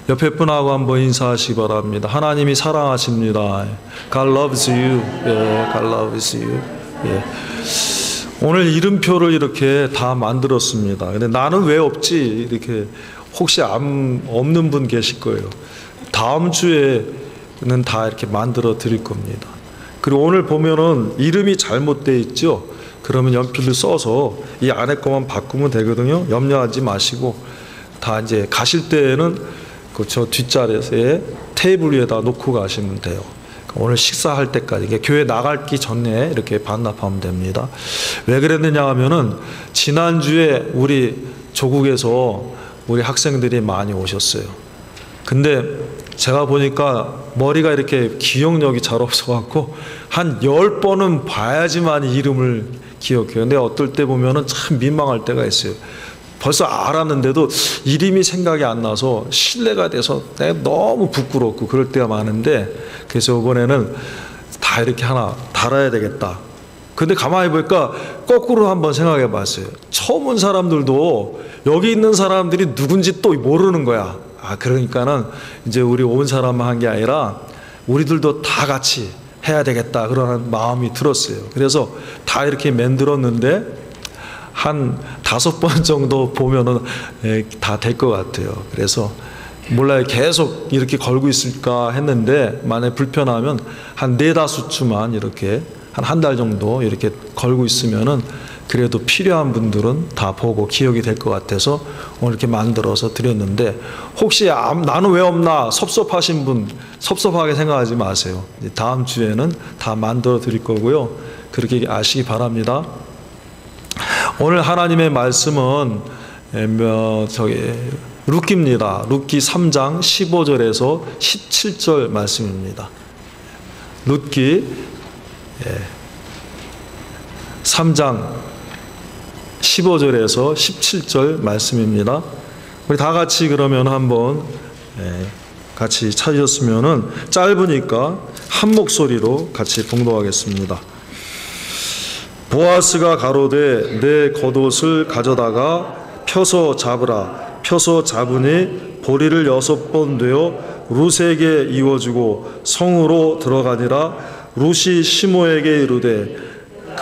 옆에 분하고 한번 인사하시기 바랍니다. 하나님이 사랑하십니다. God loves you. 예, God loves you. 예. 오늘 이름표를 이렇게 다 만들었습니다. 근데 나는 왜 없지? 이렇게 혹시 없는 분 계실 거예요. 다음 주에는 다 이렇게 만들어 드릴 겁니다. 그리고 오늘 보면은 이름이 잘못되어 있죠? 그러면 연필을 써서 이 안에 것만 바꾸면 되거든요. 염려하지 마시고 다 이제 가실 때에는 저 뒷자리에 테이블 위에다 놓고 가시면 돼요. 오늘 식사할 때까지 교회 나가기 전에 이렇게 반납하면 됩니다. 왜 그랬느냐 하면은 지난주에 우리 조국에서 우리 학생들이 많이 오셨어요. 근데 제가 보니까 머리가 이렇게 기억력이 잘 없어갖고 한 10번은 봐야지만 이름을 기억해요. 근데 어떨 때 보면은 참 민망할 때가 있어요. 벌써 알았는데도 이름이 생각이 안 나서 신뢰가 돼서 내가 너무 부끄럽고 그럴 때가 많은데, 그래서 이번에는 다 이렇게 하나 달아야 되겠다. 근데 가만히 보니까 거꾸로 한번 생각해 봤어요. 처음 온 사람들도 여기 있는 사람들이 누군지 또 모르는 거야. 그러니까는 이제 우리 온 사람만 한 게 아니라 우리들도 다 같이 해야 되겠다 그러는 마음이 들었어요. 그래서 다 이렇게 만들었는데 한 5번 정도 보면은 다 될 것 같아요. 그래서 몰라요. 계속 이렇게 걸고 있을까 했는데 만약에 불편하면 한 4-5주만 이렇게 한 달 정도 이렇게 걸고 있으면은 그래도 필요한 분들은 다 보고 기억이 될 것 같아서 오늘 이렇게 만들어서 드렸는데, 혹시 나는 왜 없나 섭섭하신 분 섭섭하게 생각하지 마세요. 다음 주에는 다 만들어 드릴 거고요. 그렇게 아시기 바랍니다. 오늘 하나님의 말씀은 룻기입니다. 룻기 3장 15절에서 17절 말씀입니다. 룻기 3장 15절에서 17절 말씀입니다. 우리 다 같이 그러면 한번 같이 찾으셨으면은 짧으니까 한 목소리로 같이 봉독하겠습니다. 보아스가 가로되 내 겉옷을 가져다가 펴서 잡으라. 펴서 잡으니 보리를 6번 되어 룻에게 이워주고 성으로 들어가니라. 룻이 시므에게 이르되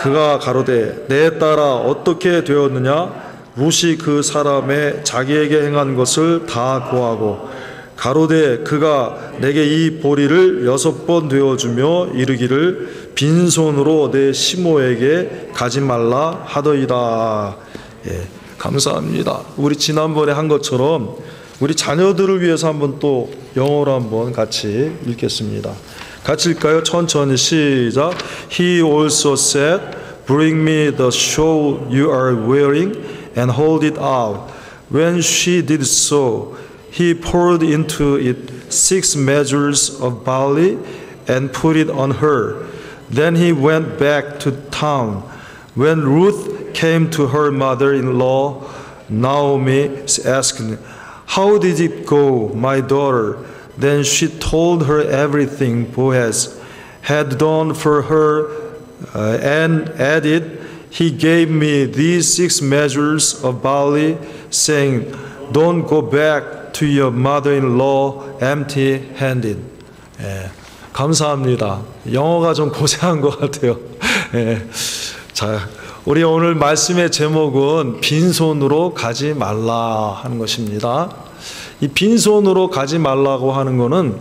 그가 가로되 내 딸아 어떻게 되었느냐. 룻이 그 사람의 자기에게 행한 것을 다 고하고 가로되 그가 내게 이 보리를 6번 되어주며 이르기를 빈손으로 내 시므에게 가지 말라 하더이다. 감사합니다. 우리 지난번에 한 것처럼 우리 자녀들을 위해서 한번 또 영어로 한번 같이 읽겠습니다. 같이 읽까요? 천천히 시작. He also said, Bring me the shawl you are wearing and hold it out. When she did so, he poured into it 6 measures of barley and put it on her. Then he went back to town. When Ruth came to her mother-in-law, Naomi asked, How did it go, my daughter? Then she told her everything Boaz had done for her and added, He gave me these 6 measures of barley, saying, Don't go back to your mother-in-law empty-handed. 감사합니다. 영어가 좀 고생한 것 같아요. 자, 우리 오늘 말씀의 제목은 빈손으로 가지 말라 하는 것입니다. 이 빈손으로 가지 말라고 하는 것은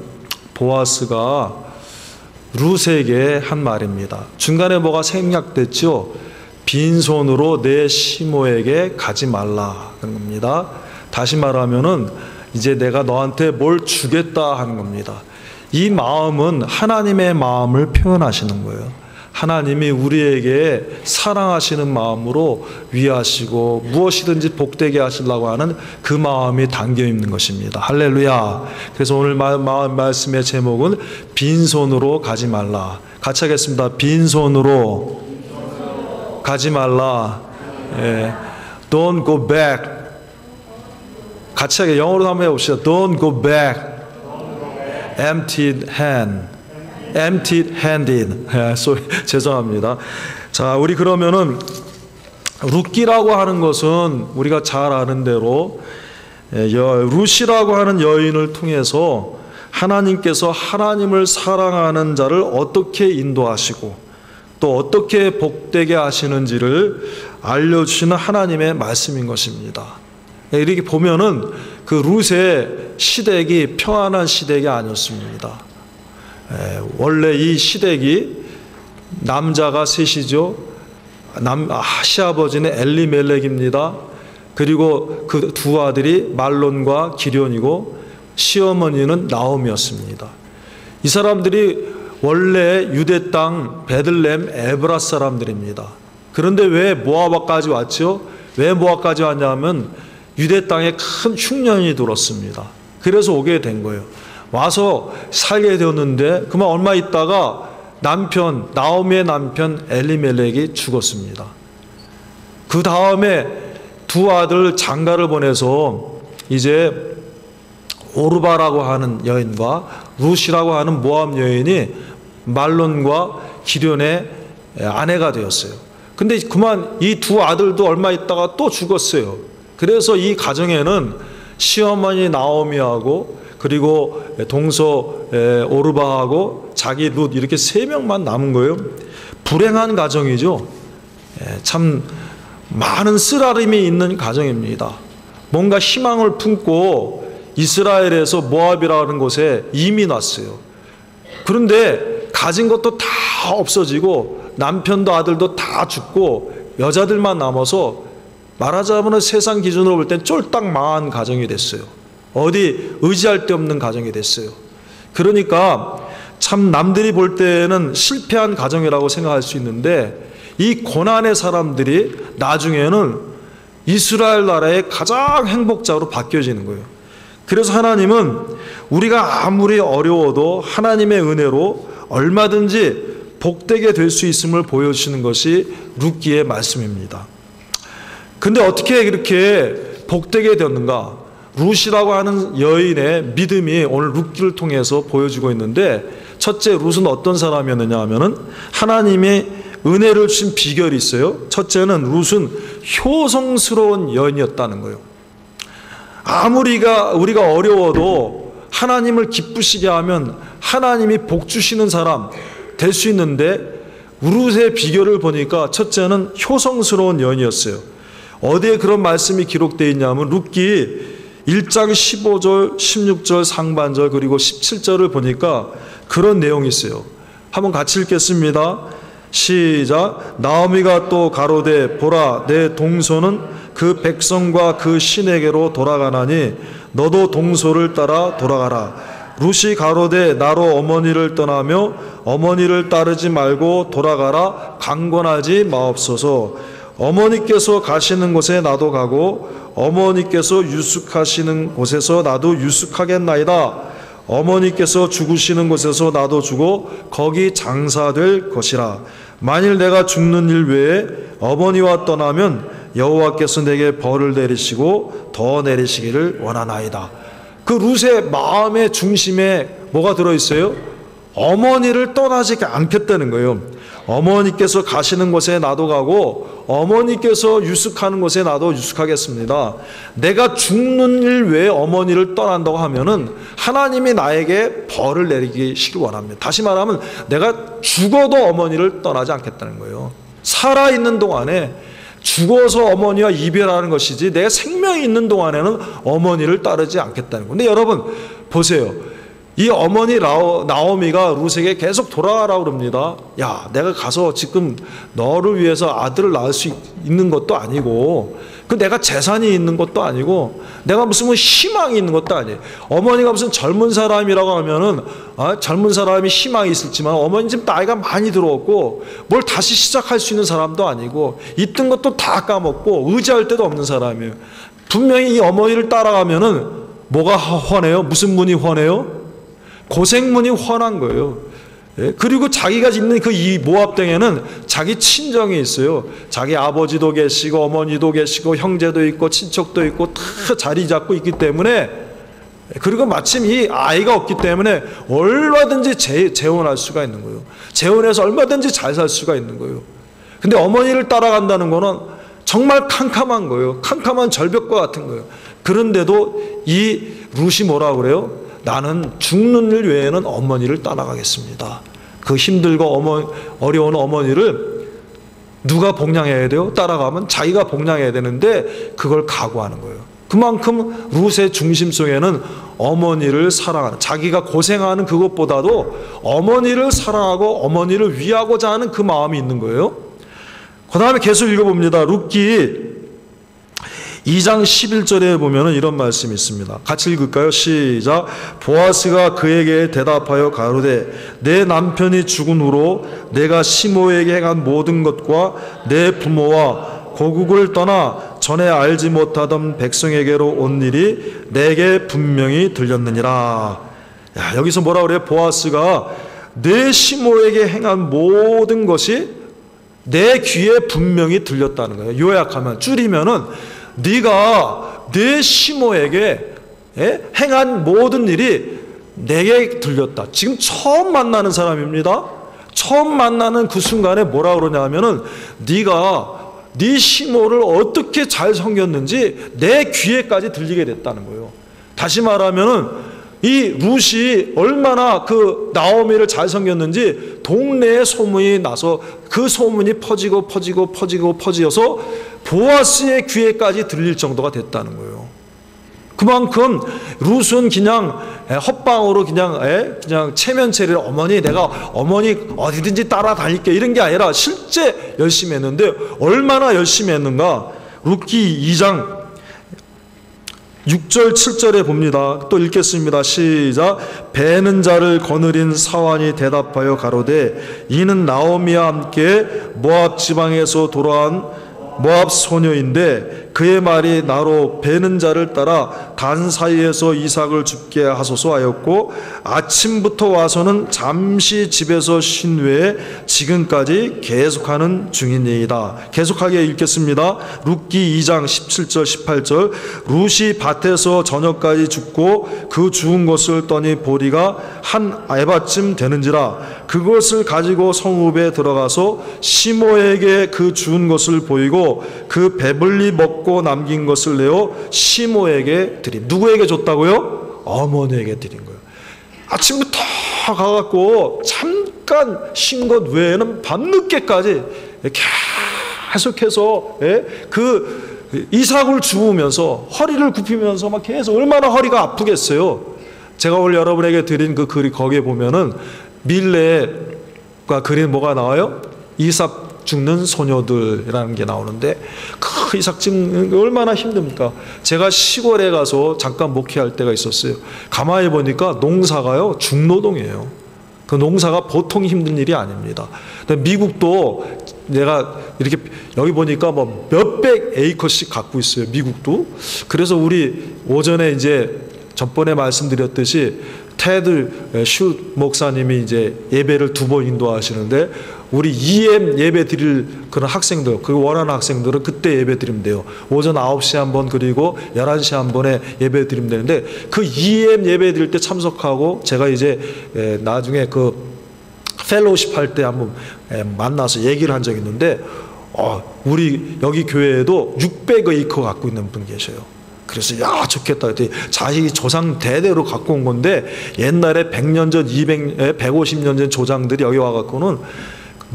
보아스가 룻에게 한 말입니다. 중간에 뭐가 생략됐죠? 빈손으로 내 시므에게 가지 말라 하는 겁니다. 다시 말하면은 이제 내가 너한테 뭘 주겠다 하는 겁니다. 이 마음은 하나님의 마음을 표현하시는 거예요. 하나님이 우리에게 사랑하시는 마음으로 위하시고 무엇이든지 복되게 하시려고 하는 그 마음이 담겨 있는 것입니다. 할렐루야. 그래서 오늘 말씀의 제목은 빈손으로 가지 말라. 같이 하겠습니다. 빈손으로 가지 말라. Don't go back. 같이 하게 영어로 한번 해봅시다. Don't go back empty-handed. 죄송합니다. 자, 우리 그러면은 룻기라고 하는 것은 우리가 잘 아는 대로 룻이라고 하는 여인을 통해서 하나님께서 하나님을 사랑하는 자를 어떻게 인도하시고 또 어떻게 복되게 하시는지를 알려주시는 하나님의 말씀인 것입니다. 이렇게 보면은 그 룻의 시댁이 평안한 시댁이 아니었습니다. 원래 이 시댁이 남자가 셋이죠. 시아버지는 엘리멜렉입니다. 그리고 그 두 아들이 말론과 기련이고 시어머니는 나오미였습니다. 이 사람들이 원래 유대 땅 베들레헴 에브라 사람들입니다. 그런데 왜 모압까지 왔죠? 왜 모압까지 왔냐면 유대 땅에 큰 흉년이 들었습니다. 그래서 오게 된 거예요. 와서 살게 되었는데 그만 얼마 있다가 나오미의 남편 엘리멜렉이 죽었습니다. 그 다음에 두 아들 장가를 보내서 이제 오르바라고 하는 여인과 룻이라고 하는 모압 여인이 말론과 기련의 아내가 되었어요. 근데 그만 이 두 아들도 얼마 있다가 또 죽었어요. 그래서 이 가정에는 시어머니 나오미하고 그리고 동서 오르바하고 자기 룻 이렇게 세 명만 남은 거예요. 불행한 가정이죠. 참 많은 쓰라림이 있는 가정입니다. 뭔가 희망을 품고 이스라엘에서 모압이라는 곳에 이민 왔어요. 그런데 가진 것도 다 없어지고 남편도 아들도 다 죽고 여자들만 남아서 말하자면 세상 기준으로 볼 땐 쫄딱 망한 가정이 됐어요. 어디 의지할 데 없는 가정이 됐어요. 그러니까 참 남들이 볼 때는 실패한 가정이라고 생각할 수 있는데 이 고난의 사람들이 나중에는 이스라엘 나라의 가장 행복자로 바뀌어지는 거예요. 그래서 하나님은 우리가 아무리 어려워도 하나님의 은혜로 얼마든지 복되게 될 수 있음을 보여주시는 것이 룻기의 말씀입니다. 근데 어떻게 이렇게 복되게 되었는가? 룻이라고 하는 여인의 믿음이 오늘 룻기를 통해서 보여지고 있는데 첫째 룻은 어떤 사람이었느냐 하면은 하나님이 은혜를 주신 비결이 있어요. 첫째는 룻은 효성스러운 여인이었다는 거예요. 아무리 우리가 어려워도 하나님을 기쁘시게 하면 하나님이 복 주시는 사람 될 수 있는데 룻의 비결을 보니까 첫째는 효성스러운 여인이었어요. 어디에 그런 말씀이 기록되어 있냐면 룻기 1장 15절, 16절 상반절 그리고 17절을 보니까 그런 내용이 있어요. 한번 같이 읽겠습니다. 시작. 나오미가 또 가로되 보라 내 동서는 그 백성과 그 신에게로 돌아가나니 너도 동서를 따라 돌아가라. 룻이 가로되 나로 어머니를 떠나며 어머니를 따르지 말고 돌아가라. 강권하지 마옵소서. 어머니께서 가시는 곳에 나도 가고 어머니께서 유숙하시는 곳에서 나도 유숙하겠나이다. 어머니께서 죽으시는 곳에서 나도 죽어 거기 장사될 것이라. 만일 내가 죽는 일 외에 어머니와 떠나면 여호와께서 내게 벌을 내리시고 더 내리시기를 원하나이다. 그 룻의 마음의 중심에 뭐가 들어있어요? 어머니를 떠나지 않겠다는 거예요. 어머니께서 가시는 곳에 나도 가고 어머니께서 유숙하는 곳에 나도 유숙하겠습니다. 내가 죽는 일 외에 어머니를 떠난다고 하면은 하나님이 나에게 벌을 내리시길 원합니다. 다시 말하면 내가 죽어도 어머니를 떠나지 않겠다는 거예요. 살아있는 동안에 죽어서 어머니와 이별하는 것이지 내가 생명이 있는 동안에는 어머니를 따르지 않겠다는 거예요. 근데 여러분 보세요. 이 어머니 나오미가 룻에게 계속 돌아가라고 그럽니다. 야, 내가 가서 지금 너를 위해서 아들을 낳을 수 있는 것도 아니고 그 내가 재산이 있는 것도 아니고 내가 무슨 희망이 있는 것도 아니에요. 어머니가 무슨 젊은 사람이라고 하면은 젊은 사람이 희망이 있을지만 어머니 지금 나이가 많이 들어왔고 뭘 다시 시작할 수 있는 사람도 아니고 있던 것도 다 까먹고 의지할 데도 없는 사람이에요. 분명히 이 어머니를 따라가면은 뭐가 훤해요? 무슨 문이 훤해요? 고생문이 훤한 거예요. 그리고 자기가 있는 그 이 모압 땅에는 자기 친정이 있어요. 자기 아버지도 계시고 어머니도 계시고 형제도 있고 친척도 있고 다 자리 잡고 있기 때문에 그리고 마침 이 아이가 없기 때문에 얼마든지 재혼할 수가 있는 거예요. 재혼해서 얼마든지 잘 살 수가 있는 거예요. 근데 어머니를 따라간다는 거는 정말 캄캄한 거예요. 캄캄한 절벽과 같은 거예요. 그런데도 이 룻이 뭐라고 그래요? 나는 죽는 일 외에는 어머니를 따라가겠습니다. 그 힘들고 어려운 어머니를 누가 복양해야 돼요? 따라가면 자기가 복양해야 되는데 그걸 각오하는 거예요. 그만큼 룻의 중심 속에는 어머니를 사랑하는, 자기가 고생하는 그것보다도 어머니를 사랑하고 어머니를 위하고자 하는 그 마음이 있는 거예요. 그 다음에 계속 읽어봅니다. 룻기 2장 11절에 보면 이런 말씀이 있습니다. 같이 읽을까요? 시작. 보아스가 그에게 대답하여 가로되 내 남편이 죽은 후로 내가 시모에게 행한 모든 것과 내 부모와 고국을 떠나 전에 알지 못하던 백성에게로 온 일이 내게 분명히 들렸느니라. 야, 여기서 뭐라 그래요? 보아스가 내 시모에게 행한 모든 것이 내 귀에 분명히 들렸다는 거예요. 요약하면, 줄이면은 네가 내 시모에게 행한 모든 일이 내게 들렸다. 지금 처음 만나는 사람입니다. 처음 만나는 그 순간에 뭐라 그러냐면은 네가 네 시모를 어떻게 잘 섬겼는지 내 귀에까지 들리게 됐다는 거예요. 다시 말하면은 이 룻이 얼마나 그 나오미를 잘 섬겼는지 동네에 소문이 나서 그 소문이 퍼지어서 보아스의 귀에까지 들릴 정도가 됐다는 거예요. 그만큼 룻은 그냥 헛방으로 그냥 체면체를 내가 어머니 어디든지 따라다닐게 이런 게 아니라 실제 열심히 했는데 얼마나 열심히 했는가. 룻기 2장 6절 7절에 봅니다. 또 읽겠습니다. 시작. 베는 자를 거느린 사환이 대답하여 가로되 이는 나오미와 함께 모압 지방에서 돌아온 모압 소녀인데 그의 말이 나로 베는 자를 따라 단 사이에서 이삭을 죽게 하소서 하였고 아침부터 와서는 잠시 집에서 쉰 후에 지금까지 계속하는 중이니이다. 계속하게 읽겠습니다. 룻기 2장 17절 18절. 룻이 밭에서 저녁까지 죽고 그 죽은 것을 떠니 보리가 한 에바쯤 되는지라. 그것을 가지고 성읍에 들어가서 시모에게 그 죽은 것을 보이고 그 배불리 먹고 남긴 것을 내어 시모에게 드림. 누구에게 줬다고요? 어머니에게 드린 거예요. 아침부터 가갖고 잠깐 쉰 것 외에는 밤늦게까지 계속해서 그 이삭을 주우면서 허리를 굽히면서 막 계속 얼마나 허리가 아프겠어요. 제가 오늘 여러분에게 드린 그 글이 거기에 보면은 밀레가 그린 뭐가 나와요? 이삭 죽는 소녀들이라는 게 나오는데 그 이삭 찍는 게 얼마나 힘듭니까? 제가 시골에 가서 잠깐 목회할 때가 있었어요. 가만히 보니까 농사가요 중노동이에요. 그 농사가 보통 힘든 일이 아닙니다. 미국도 내가 이렇게 여기 보니까 뭐 몇백 에이커씩 갖고 있어요. 미국도. 그래서 우리 오전에 이제 전번에 말씀드렸듯이 테드 슈 목사님이 이제 예배를 2번 인도하시는데 우리 EM 예배 드릴 그런 학생들, 그 원하는 학생들은 그때 예배 드리면 돼요. 오전 9시에 한 번, 그리고 11시에 한 번에 예배 드리면 되는데 그 EM 예배 드릴 때 참석하고 제가 이제 나중에 그 펠로우십 할 때 한번 만나서 얘기를 한 적이 있는데 우리 여기 교회에도 600에이커 갖고 있는 분 계셔요. 그래서 야 좋겠다 했더니 자기 조상 대대로 갖고 온 건데 옛날에 100년 전, 150년 전 조상들이 여기 와갖고는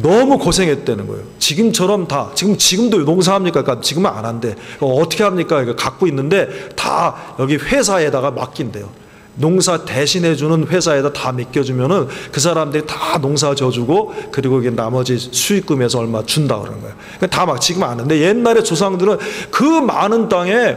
너무 고생했다는 거예요. 지금처럼 다 지금도 농사합니까? 그러니까 지금은 안 한대. 어떻게 합니까? 그러니까 갖고 있는데 다 여기 회사에다가 맡긴대요. 농사 대신해주는 회사에다 다 맡겨주면은 그 사람들이 다 농사 져주고 그리고 나머지 수익금에서 얼마 준다 그러는 거예요. 그러니까 다 막 지금 안 하는데 옛날에 조상들은 그 많은 땅에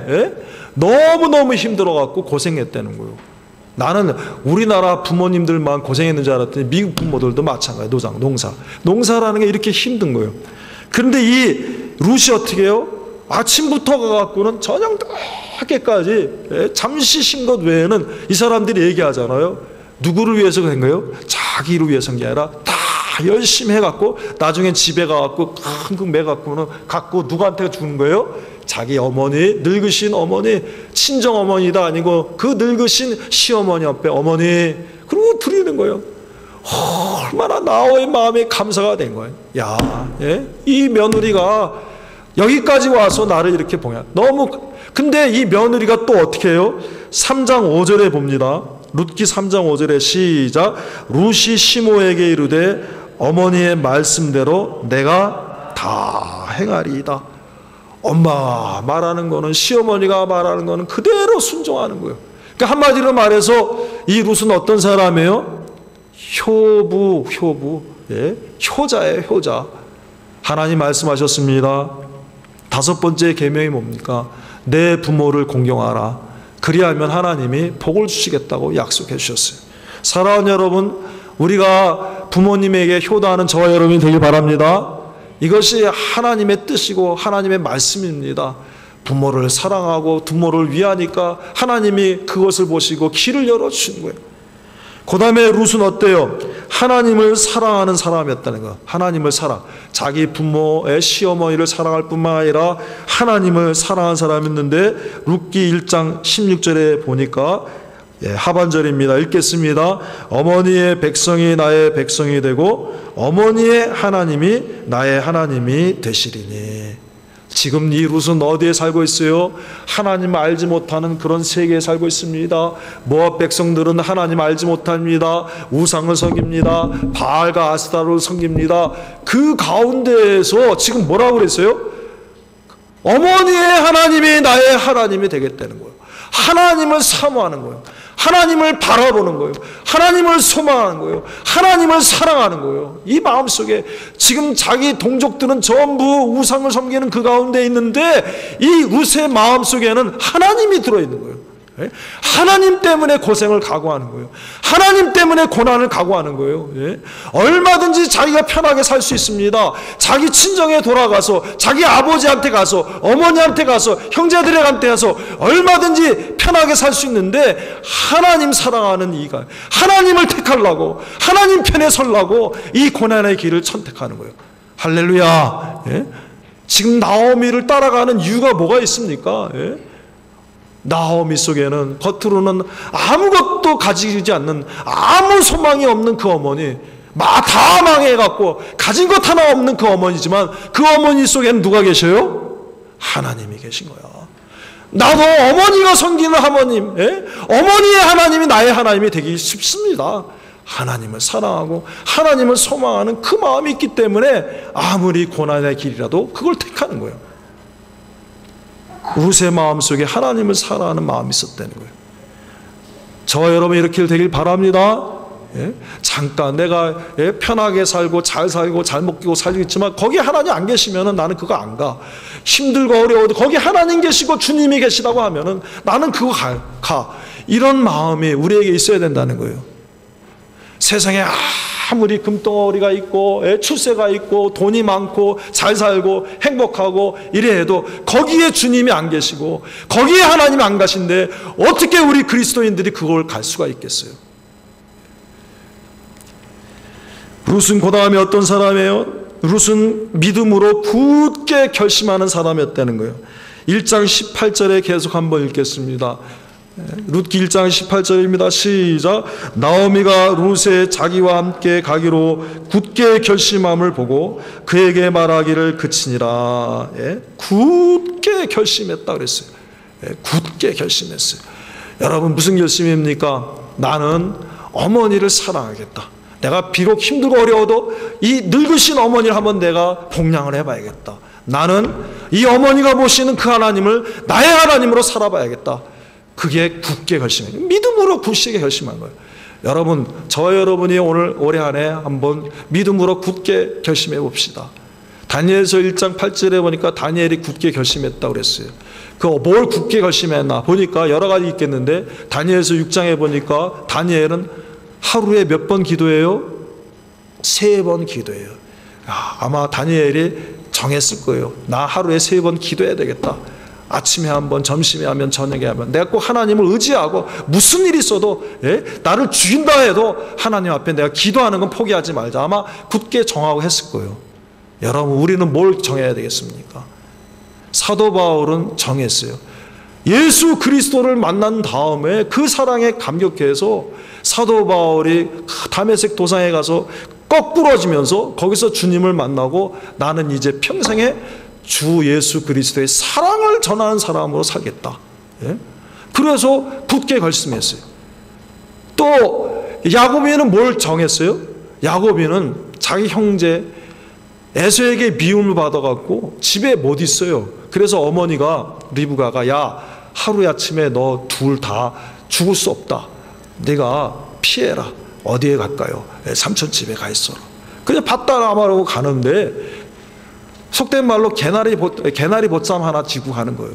너무너무 힘들어갖고 고생했다는 거예요. 나는 우리나라 부모님들만 고생했는 줄 알았더니 미국 부모들도 마찬가지예요. 농사라는 게 이렇게 힘든 거예요. 그런데 이 룻이 어떻게 해요? 아침부터 가갖고는 저녁 늦게까지 잠시 쉰 것 외에는 이 사람들이 얘기하잖아요. 누구를 위해서 된 거예요? 자기를 위해서 한 게 아니라 다 열심히 해갖고 나중엔 집에 가갖고 큰 매갖고는 갖고 누구한테 주는 거예요? 자기 어머니, 늙으신 어머니, 친정 어머니다 아니고 그 늙으신 시어머니 앞에 어머니, 그리고 드리는 거예요. 얼마나 나의 마음에 감사가 된 거예요. 야, 이 며느리가 여기까지 와서 나를 이렇게 봉양. 너무. 근데 이 며느리가 또 어떻게 해요? 3장 5절에 봅니다. 룻기 3장 5절에 시작. 룻이 시모에게 이르되 어머니의 말씀대로 내가 다 행하리이다. 엄마 말하는 거는, 시어머니가 말하는 거는 그대로 순종하는 거예요. 그러니까 한마디로 말해서 이 룻은 어떤 사람이에요? 효부, 예, 효자예요, 효자. 하나님 말씀하셨습니다. 5번째 계명이 뭡니까? 내 부모를 공경하라. 그리하면 하나님이 복을 주시겠다고 약속해 주셨어요. 사랑하는 여러분, 우리가 부모님에게 효도하는 저와 여러분이 되길 바랍니다. 이것이 하나님의 뜻이고 하나님의 말씀입니다. 부모를 사랑하고 부모를 위하니까 하나님이 그것을 보시고 길을 열어주시는 거예요. 그 다음에 룻은 어때요? 하나님을 사랑하는 사람이었다는 거. 하나님을 사랑. 자기 부모의 시어머니를 사랑할 뿐만 아니라 하나님을 사랑하는 사람이었는데, 룻기 1장 16절에 보니까 하반절입니다. 읽겠습니다. 어머니의 백성이 나의 백성이 되고 어머니의 하나님이 나의 하나님이 되시리니. 지금 이 룻은 어디에 살고 있어요? 하나님 알지 못하는 그런 세계에 살고 있습니다. 모압 백성들은 하나님 알지 못합니다. 우상을 섬깁니다. 바알과 아스타로를 섬깁니다. 그 가운데에서 지금 뭐라고 그랬어요? 어머니의 하나님이 나의 하나님이 되겠다는 거예요. 하나님을 사모하는 거예요. 하나님을 바라보는 거예요. 하나님을 소망하는 거예요. 하나님을 사랑하는 거예요. 이 마음속에 지금 자기 동족들은 전부 우상을 섬기는 그 가운데 있는데, 이 룻의 마음속에는 하나님이 들어있는 거예요. 하나님 때문에 고생을 각오하는 거예요. 하나님 때문에 고난을 각오하는 거예요. 얼마든지 자기가 편하게 살 수 있습니다. 자기 친정에 돌아가서, 자기 아버지한테 가서, 어머니한테 가서, 형제들한테 가서 얼마든지 편하게 살 수 있는데, 하나님 사랑하는 이가 하나님을 택하려고, 하나님 편에 서려고 이 고난의 길을 선택하는 거예요. 할렐루야. 지금 나오미를 따라가는 이유가 뭐가 있습니까? 나오미 속에는 겉으로는 아무것도 가지지 않는, 아무 소망이 없는 그 어머니, 다 망해갖고 가진 것 하나 없는 그 어머니지만, 그 어머니 속에는 누가 계셔요? 하나님이 계신 거야. 나도 어머니가 섬기는 하나님, 어머니의 하나님이 나의 하나님이 되기 쉽습니다. 하나님을 사랑하고 하나님을 소망하는 그 마음이 있기 때문에 아무리 고난의 길이라도 그걸 택하는 거예요. 룻의 마음속에 하나님을 사랑하는 마음이 있었다는 거예요. 저와 여러분 이렇게 되길 바랍니다. 잠깐 내가 편하게 살고 잘 살고 잘 먹고 살겠지만 거기 하나님 안 계시면 나는 그거 안 가. 힘들고 어려워도 거기 하나님 계시고 주님이 계시다고 하면 나는 그거 가. 이런 마음이 우리에게 있어야 된다는 거예요. 세상에 아무리 금덩어리가 있고 출세가 있고 돈이 많고 잘 살고 행복하고 이래 해도 거기에 주님이 안 계시고 거기에 하나님이 안 가신데 어떻게 우리 그리스도인들이 그걸 갈 수가 있겠어요? 룻은 그 다음에 어떤 사람이에요? 룻은 믿음으로 굳게 결심하는 사람이었다는 거예요. 1장 18절에 계속 한번 읽겠습니다. 룻기 1장 18절입니다. 시작. 나오미가 룻의 자기와 함께 가기로 굳게 결심함을 보고 그에게 말하기를 그치니라. 굳게 결심했다 그랬어요. 굳게 결심했어요. 여러분 무슨 결심입니까? 나는 어머니를 사랑하겠다. 내가 비록 힘들고 어려워도 이 늙으신 어머니를 한번 내가 복양을 해봐야겠다. 나는 이 어머니가 모시는 그 하나님을 나의 하나님으로 살아봐야겠다. 그게 굳게 결심해요. 믿음으로 굳게 결심한 거예요. 여러분, 저와 여러분이 오늘 올해 안에 한번 믿음으로 굳게 결심해 봅시다. 다니엘서 1장 8절에 보니까 다니엘이 굳게 결심했다고 그랬어요. 그 뭘 굳게 결심했나 보니까 여러 가지 있겠는데, 다니엘서 6장에 보니까 다니엘은 하루에 몇 번 기도해요? 3번 기도해요. 아마 다니엘이 정했을 거예요. 나 하루에 3번 기도해야 되겠다. 아침에 한번, 점심에 하면, 저녁에 하면 내가 꼭 하나님을 의지하고 무슨 일이 있어도 나를 죽인다 해도 하나님 앞에 내가 기도하는 건 포기하지 말자. 아마 굳게 정하고 했을 거예요. 여러분 우리는 뭘 정해야 되겠습니까? 사도 바울은 정했어요. 예수 그리스도를 만난 다음에 그 사랑에 감격해서 사도 바울이 다메섹 도상에 가서 거꾸러지면서 거기서 주님을 만나고 나는 이제 평생에 주 예수 그리스도의 사랑을 전하는 사람으로 살겠다. 예? 그래서 굳게 결심했어요. 또 야고보는 뭘 정했어요? 야고보는 자기 형제 에서에게 미움을 받아갖고 집에 못 있어요. 그래서 어머니가 리브가가 야, 하루아침에 너 둘 다 죽을 수 없다. 네가 피해라. 어디에 갈까요? 삼촌 집에 가 있어라. 그냥 밭다라마라고 가는데 속된 말로 개나리 보쌈 하나 지고 가는 거예요.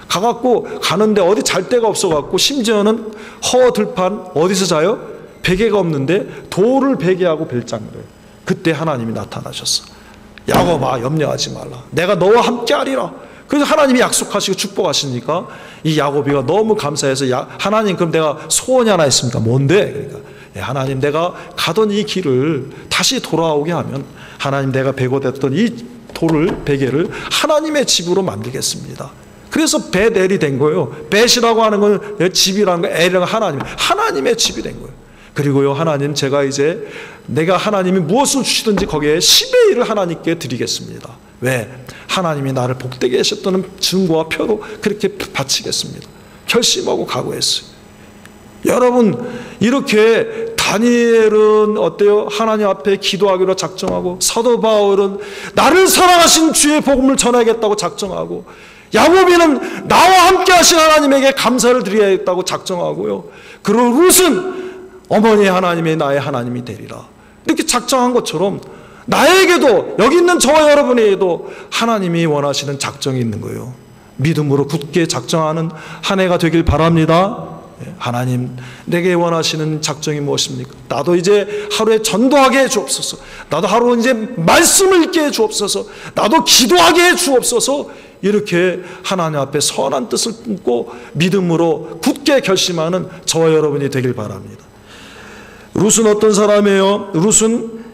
가갖고 가는데 어디 잘 데가 없어갖고 심지어는 허들판 어디서 자요? 베개가 없는데 돌을 베개하고 벨장을 해요. 그때 하나님이 나타나셨어. 야고보아 염려하지 말라. 내가 너와 함께 하리라. 그래서 하나님이 약속하시고 축복하시니까 이 야고보가 너무 감사해서 하나님 그럼 내가 소원이 하나 있습니다. 뭔데? 그러니까 하나님 내가 가던 이 길을 다시 돌아오게 하면 하나님 내가 베고됐던 이 돌을 베개를 하나님의 집으로 만들겠습니다. 그래서 벳엘이 된 거예요. 벳이라고 하는 건 집이라는 거, 엘이라는 건 하나님의 집이 된 거예요. 그리고요 하나님 제가 이제 내가 하나님이 무엇을 주시든지 거기에 10의 1을 하나님께 드리겠습니다. 왜? 하나님이 나를 복되게 하셨다는 증거와 표로 그렇게 바치겠습니다. 결심하고 각오했어요. 여러분 이렇게 다니엘은 어때요? 하나님 앞에 기도하기로 작정하고 사도 바울은 나를 사랑하신 주의 복음을 전하겠다고 작정하고 야고보는 나와 함께 하신 하나님에게 감사를 드려야겠다고 작정하고요. 그리고 룻은 어머니의 하나님이 나의 하나님이 되리라. 이렇게 작정한 것처럼 나에게도 여기 있는 저와 여러분에게도 하나님이 원하시는 작정이 있는 거예요. 믿음으로 굳게 작정하는 한 해가 되길 바랍니다. 하나님 내게 원하시는 작정이 무엇입니까? 나도 이제 하루에 전도하게 해 주옵소서. 나도 하루 이제 말씀을 읽게 해 주옵소서. 나도 기도하게 해 주옵소서. 이렇게 하나님 앞에 선한 뜻을 품고 믿음으로 굳게 결심하는 저와 여러분이 되길 바랍니다. 룻은 어떤 사람이에요? 룻은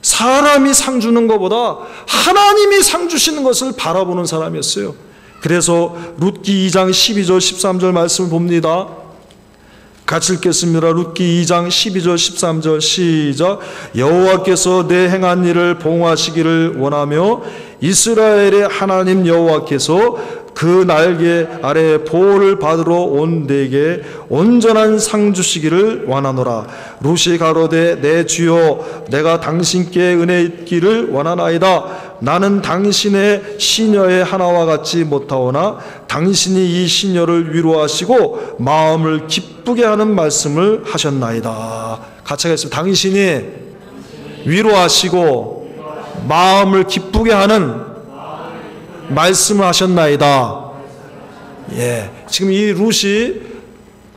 사람이 상 주는 것보다 하나님이 상 주시는 것을 바라보는 사람이었어요. 그래서 룻기 2장 12절 13절 말씀을 봅니다. 같이 읽겠습니다. 룻기 2장 12절 13절 시작. 여호와께서 내 행한 일을 보응하시기를 원하며 이스라엘의 하나님 여호와께서 그 날개 아래 보호를 받으러 온 내게 온전한 상 주시기를 원하노라. 룻이 가로되 내 주여 내가 당신께 은혜 있기를 원하나이다. 나는 당신의 시녀의 하나와 같지 못하오나 당신이 이 시녀를 위로하시고 마음을 기쁘게 하는 말씀을 하셨나이다. 같이 하겠습니다. 당신이 위로하시고 마음을 기쁘게 하는 말씀을 하셨나이다. 예, 지금 이 룻이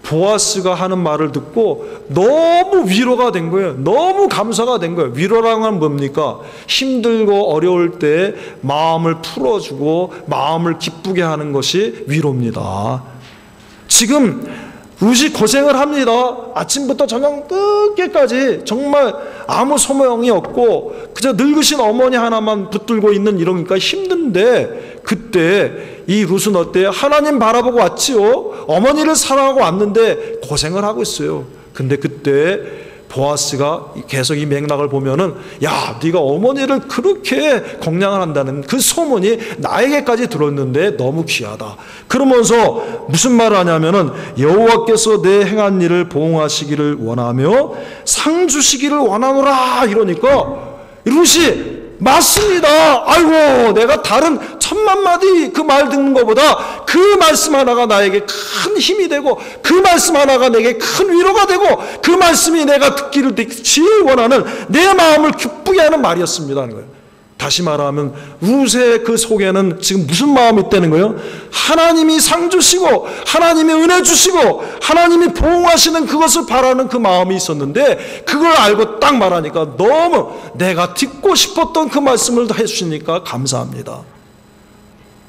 보아스가 하는 말을 듣고 너무 위로가 된 거예요. 너무 감사가 된 거예요. 위로라는 건 뭡니까? 힘들고 어려울 때 마음을 풀어주고 마음을 기쁘게 하는 것이 위로입니다. 지금 룻이 고생을 합니다. 아침부터 저녁 늦게까지 정말 아무 소명이 없고 그저 늙으신 어머니 하나만 붙들고 있는 이러니까 힘든데 그때 이 룻은 어때요? 하나님 바라보고 왔지요. 어머니를 사랑하고 왔는데 고생을 하고 있어요. 근데 그때 보아스가 계속 이 맥락을 보면은 야, 네가 어머니를 그렇게 공양을 한다는 그 소문이 나에게까지 들었는데 너무 귀하다. 그러면서 무슨 말을 하냐면은 여호와께서 내 행한 일을 보응하시기를 원하며 상 주시기를 원하노라 이러니까 룻이 맞습니다. 아이고 내가 다른 1000만 마디 그 말 듣는 것보다 그 말씀 하나가 나에게 큰 힘이 되고 그 말씀 하나가 내게 큰 위로가 되고 그 말씀이 내가 듣기를 제일 원하는 내 마음을 기쁘게 하는 말이었습니다 하는 거예요. 다시 말하면 룻의 그 속에는 지금 무슨 마음이 있다는 거예요? 하나님이 상 주시고 하나님이 은혜 주시고 하나님이 보응하시는 그것을 바라는 그 마음이 있었는데 그걸 알고 딱 말하니까 너무 내가 듣고 싶었던 그 말씀을 해주시니까 감사합니다.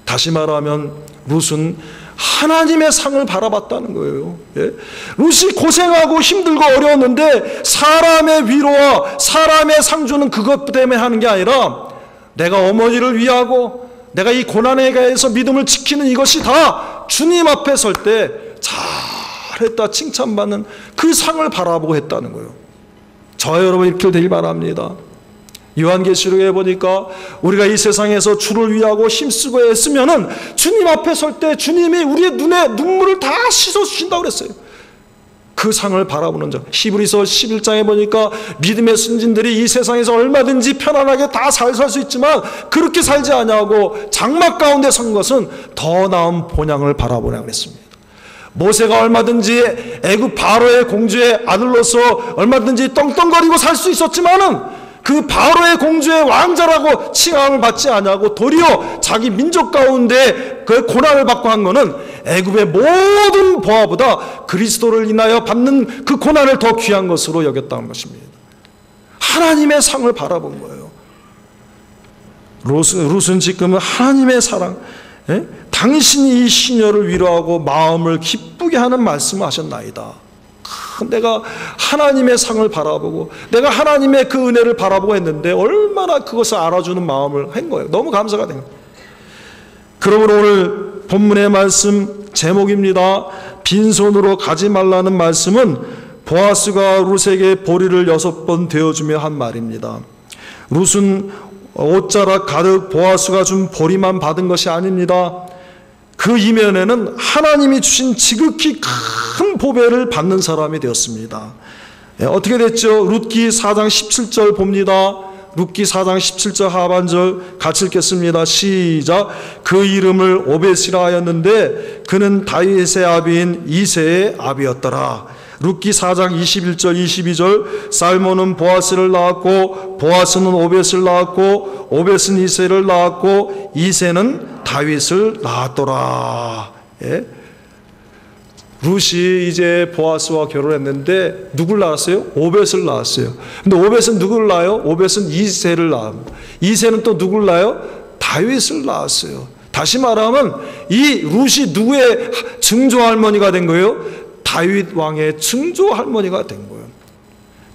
다시 말하면 룻은 하나님의 상을 바라봤다는 거예요. 예? 룻이 고생하고 힘들고 어려웠는데 사람의 위로와 사람의 상 주는 그것 때문에 하는 게 아니라 내가 어머니를 위하고 내가 이 고난에 대해서 믿음을 지키는 이것이 다 주님 앞에 설 때 잘했다 칭찬받는 그 상을 바라보고 했다는 거예요. 저와 여러분 이렇게 되길 바랍니다. 요한계시록에 보니까 우리가 이 세상에서 주를 위하고 힘쓰고 애쓰면은 주님 앞에 설 때 주님이 우리의 눈에 눈물을 다 씻어주신다고 그랬어요. 그 상을 바라보는 자. 히브리서 11장에 보니까 믿음의 순진들이 이 세상에서 얼마든지 편안하게 다 살 수 있지만 그렇게 살지 아니하고 장막 가운데 선 것은 더 나은 본향을 바라보라 그랬습니다. 모세가 얼마든지 애굽 바로의 공주의 아들로서 얼마든지 떵떵거리고 살 수 있었지만은 그 바로의 공주의 왕자라고 칭함을 받지 아니하고 도리어 자기 민족 가운데 그 고난을 받고 한 것은 애굽의 모든 보화보다 그리스도를 인하여 받는 그 고난을 더 귀한 것으로 여겼다는 것입니다. 하나님의 상을 바라본 거예요. 룻은 지금은 하나님의 사랑, 당신이 이 시녀를 위로하고 마음을 기쁘게 하는 말씀을 하셨나이다. 내가 하나님의 상을 바라보고 내가 하나님의 그 은혜를 바라보고 했는데 얼마나 그것을 알아주는 마음을 한 거예요. 너무 감사가 된 거예요. 그러므로 오늘 본문의 말씀 제목입니다. 빈손으로 가지 말라는 말씀은 보아스가 룻에게 보리를 6번 되어주며 한 말입니다. 룻은 옷자락 가득 보아스가 준 보리만 받은 것이 아닙니다. 그 이면에는 하나님이 주신 지극히 큰 보배를 받는 사람이 되었습니다. 어떻게 됐죠? 룻기 4장 17절 봅니다. 룻기 4장 17절 하반절 같이 읽겠습니다. 시작. 그 이름을 오벳이라 하였는데 그는 다윗의 아비인 이새의 아비였더라. 룻기 4장 21절 22절 살몬은 보아스를 낳았고 보아스는 오벳을 낳았고 오벳은 이새를 낳았고 이새는 다윗을 낳았더라. 예? 룻이 이제 보아스와 결혼했는데 누굴 낳았어요? 오벳을 낳았어요. 근데 오벳은 누구를 낳아요? 오벳은 이새를 낳습니다. 이새는 또 누굴 낳아요? 다윗을 낳았어요. 다시 말하면 이 룻이 누구의 증조 할머니가 된 거예요? 다윗 왕의 증조 할머니가 된 거예요.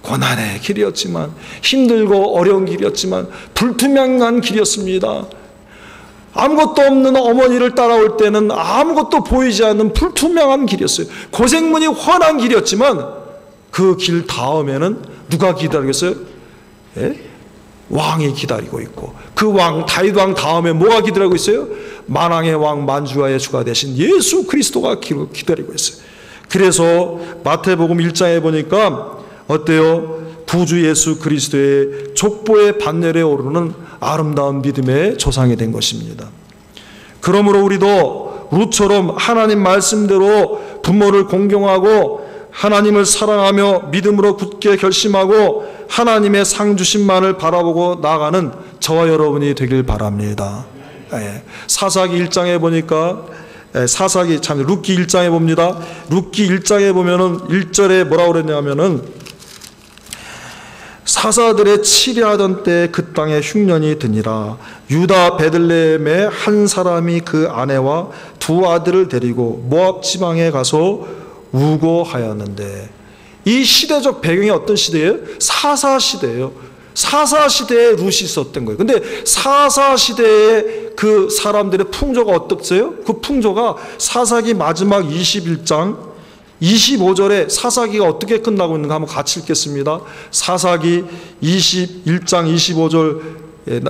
고난의 길이었지만 힘들고 어려운 길이었지만 불투명한 길이었습니다. 아무것도 없는 어머니를 따라올 때는 아무것도 보이지 않는 불투명한 길이었어요. 고생문이 훤한 길이었지만 그 길 다음에는 누가 기다리고 있어요? 예? 왕이 기다리고 있고 그 왕 다윗 왕 다음에 뭐가 기다리고 있어요? 만왕의 왕 만주와의 주가 되신 예수 그리스도가 기다리고 있어요. 그래서 마태복음 1장에 보니까 어때요? 구주 예수 그리스도의 족보의 반열에 오르는 아름다운 믿음의 조상이 된 것입니다. 그러므로 우리도 룻처럼 하나님 말씀대로 부모를 공경하고 하나님을 사랑하며 믿음으로 굳게 결심하고 하나님의 상 주심만을 바라보고 나아가는 저와 여러분이 되길 바랍니다. 사사기 1장에 보니까 룻기 1장에 봅니다. 룻기 1장에 보면은 1절에 뭐라고 그랬냐면은 사사들의 치리하던 때 그 땅에 흉년이 드니라. 유다 베들레헴의 한 사람이 그 아내와 두 아들을 데리고 모압 지방에 가서 우고하였는데 이 시대적 배경이 어떤 시대예요? 사사 시대예요. 사사 시대에 룻이 있었던 거예요. 근데 사사 시대에 그 사람들의 풍조가 어떻어요? 그 풍조가 사사기 마지막 21장 25절에 사사기가 어떻게 끝나고 있는가 한번 같이 읽겠습니다. 사사기 21장 25절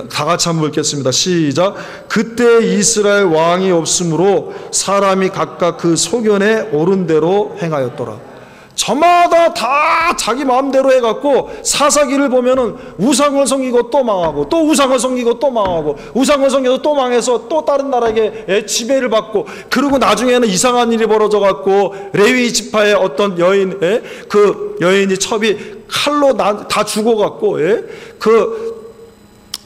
다 같이 한번 읽겠습니다. 시작. 그때 이스라엘 왕이 없으므로 사람이 각각 그 소견에 옳은 대로 행하였더라. 저마다 다 자기 마음대로 해갖고 사사기를 보면은 우상을 섬기고 또 망하고 또 우상을 섬기고 또 망하고 우상을 섬겨서 또 망해서 또 다른 나라에게 지배를 받고 그리고 나중에는 이상한 일이 벌어져갖고 레위 지파의 어떤 여인 그 여인이 첩이 칼로 다 죽어갖고 그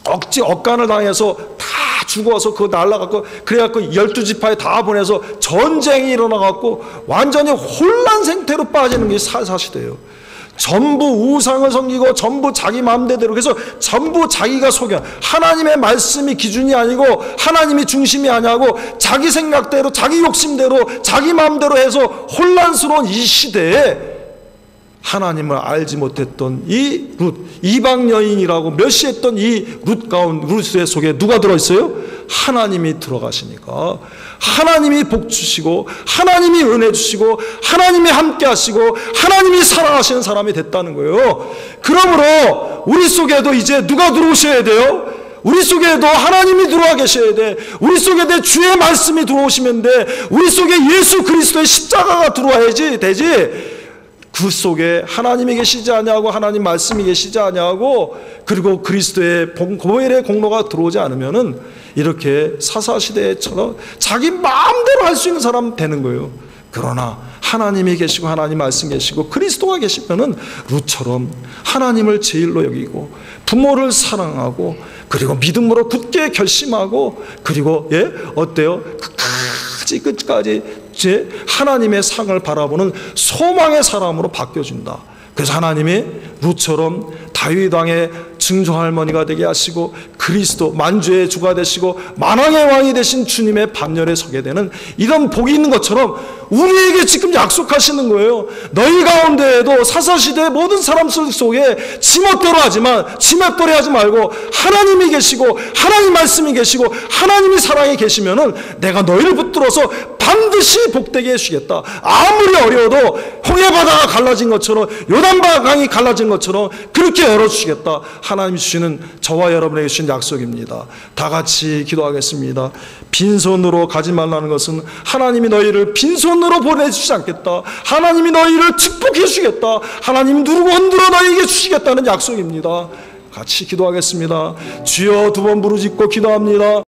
억간을 당해서 다 죽어서 그거 날라갖고 그래갖고 12지파에 다 보내서 전쟁이 일어나갖고 완전히 혼란 상태로 빠지는 게 사사시대예요. 전부 우상을 섬기고 전부 자기 마음대로 그래서 전부 자기가 소견 하나님의 말씀이 기준이 아니고 하나님이 중심이 아니고 자기 생각대로 자기 욕심대로 자기 마음대로 해서 혼란스러운 이 시대에 하나님을 알지 못했던 이 룻 이방 여인이라고 멸시했던 이 룻 가운 룻의 속에 누가 들어있어요? 하나님이 들어가시니까 하나님이 복 주시고 하나님이 은혜 주시고 하나님이 함께 하시고 하나님이 사랑하시는 사람이 됐다는 거예요. 그러므로 우리 속에도 이제 누가 들어오셔야 돼요? 우리 속에도 하나님이 들어와 계셔야 돼. 우리 속에도 주의 말씀이 들어오시면 돼. 우리 속에 예수 그리스도의 십자가가 들어와야지 되지. 그 속에 하나님이 계시지 아니하고 하나님 말씀이 계시지 아니하고 그리고 그리스도의 보혈의 공로가 들어오지 않으면은 이렇게 사사시대처럼 자기 마음대로 할 수 있는 사람 되는 거예요. 그러나 하나님이 계시고 하나님 말씀 계시고 그리스도가 계시면은 룻처럼 하나님을 제일로 여기고 부모를 사랑하고 그리고 믿음으로 굳게 결심하고 그리고 어때요? 끝까지 제 하나님의 상을 바라보는 소망의 사람으로 바뀌어준다. 그래서 하나님이 룻처럼 다윗 왕의 증조할머니가 되게 하시고 그리스도 만주의 주가 되시고 만왕의 왕이 되신 주님의 반열에 서게 되는 이런 복이 있는 것처럼 우리에게 지금 약속하시는 거예요. 너희 가운데에도 사사시대의 모든 사람들 속에 지멋대로 하지만 지멋대로 하지 말고 하나님이 계시고 하나님 말씀이 계시고 하나님이 사랑이 계시면은 내가 너희를 붙들어서 반드시 복되게 해주겠다. 아무리 어려워도 홍해바다가 갈라진 것처럼 요단강이 갈라진 것처럼 그렇게 열어주시겠다. 하나님이 주시는 저와 여러분에게 주신 약속입니다. 다 같이 기도하겠습니다. 빈손으로 가지 말라는 것은 하나님이 너희를 빈손으로 보내주지 않겠다. 하나님이 너희를 축복해 주시겠다. 하나님이 누르고 흔들어 너희에게 주시겠다는 약속입니다. 같이 기도하겠습니다. 주여 두 번 부르짖고 기도합니다.